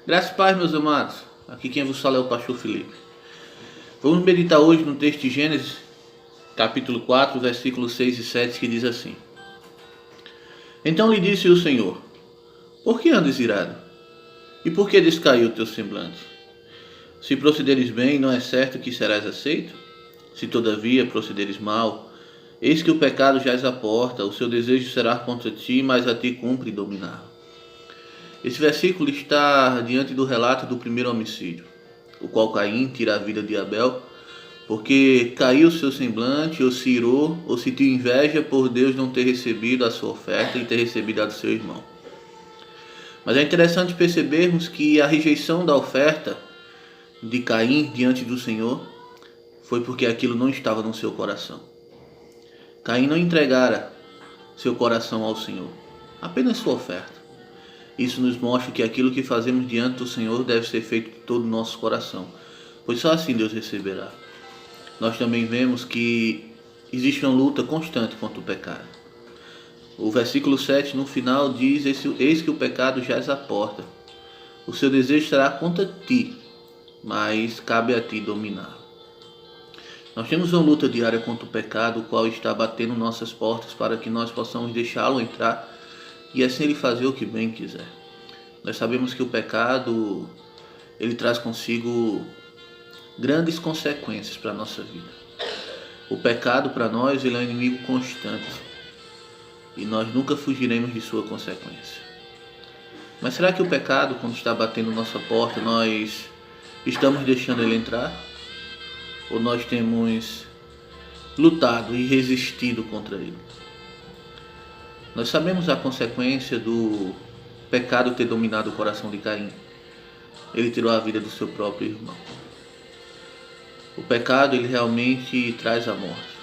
Graças e paz, meus amados. Aqui quem vos fala é o pastor Felipe. Vamos meditar hoje no texto de Gênesis, capítulo 4, versículos 6 e 7, que diz assim: Então lhe disse o Senhor: Por que andas irado? E por que descaiu o teu semblante? Se procederes bem, não é certo que serás aceito? Se todavia procederes mal, eis que o pecado jaz à porta, o seu desejo será contra ti, mas a ti cumpre dominar. Esse versículo está diante do relato do primeiro homicídio, o qual Caim tira a vida de Abel, porque caiu o seu semblante, ou se irou, ou sentiu inveja por Deus não ter recebido a sua oferta e ter recebido a do seu irmão. Mas é interessante percebermos que a rejeição da oferta de Caim diante do Senhor foi porque aquilo não estava no seu coração. Caim não entregara seu coração ao Senhor, apenas sua oferta. Isso nos mostra que aquilo que fazemos diante do Senhor deve ser feito de todo o nosso coração, pois só assim Deus receberá. Nós também vemos que existe uma luta constante contra o pecado. O versículo 7 no final diz: Eis que o pecado jaz à porta. O seu desejo será contra ti, mas cabe a ti dominar. Nós temos uma luta diária contra o pecado, o qual está batendo nossas portas para que nós possamos deixá-lo entrar e assim ele fazer o que bem quiser. Nós sabemos que o pecado, ele traz consigo grandes consequências para a nossa vida. O pecado para nós, ele é um inimigo constante e nós nunca fugiremos de sua consequência. Mas será que o pecado, quando está batendo nossa porta, nós estamos deixando ele entrar? Ou nós temos lutado e resistido contra ele? Nós sabemos a consequência do pecado ter dominado o coração de Caim. Ele tirou a vida do seu próprio irmão. O pecado, ele realmente traz a morte.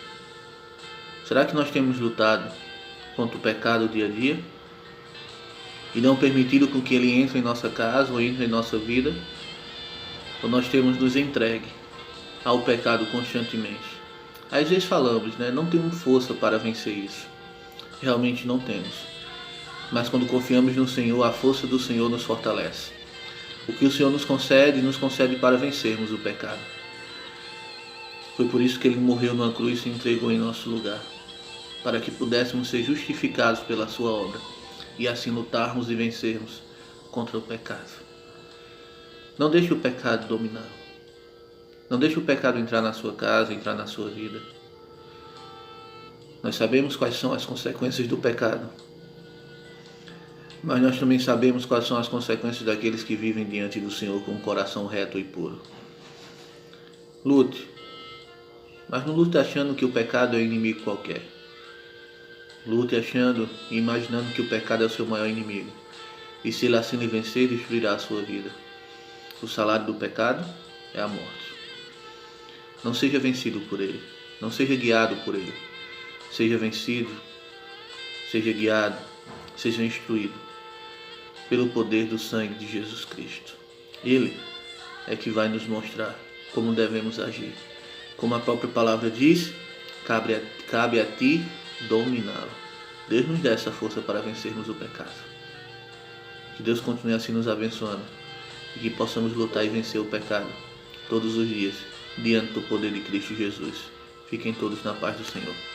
Será que nós temos lutado contra o pecado dia a dia? E não permitido com que ele entre em nossa casa ou entre em nossa vida? Ou nós temos nos entregue ao pecado constantemente? Às vezes falamos, não temos força para vencer isso. Realmente não temos. Mas quando confiamos no Senhor, a força do Senhor nos fortalece. O que o Senhor nos concede para vencermos o pecado. Foi por isso que Ele morreu numa cruz e se entregou em nosso lugar, para que pudéssemos ser justificados pela sua obra e assim lutarmos e vencermos contra o pecado. Não deixe o pecado dominar. Não deixe o pecado entrar na sua casa, entrar na sua vida. Nós sabemos quais são as consequências do pecado, mas nós também sabemos quais são as consequências daqueles que vivem diante do Senhor com um coração reto e puro. Lute, mas não lute achando que o pecado é um inimigo qualquer. Lute achando e imaginando que o pecado é o seu maior inimigo, e se ele assim lhe vencer, destruirá a sua vida. O salário do pecado é a morte. Não seja vencido por ele, não seja guiado por ele. Seja vencido, seja guiado, seja instruído pelo poder do sangue de Jesus Cristo. Ele é que vai nos mostrar como devemos agir. Como a própria palavra diz, cabe a ti dominá-lo. Deus nos dá essa força para vencermos o pecado. Que Deus continue assim nos abençoando e que possamos lutar e vencer o pecado todos os dias diante do poder de Cristo Jesus. Fiquem todos na paz do Senhor.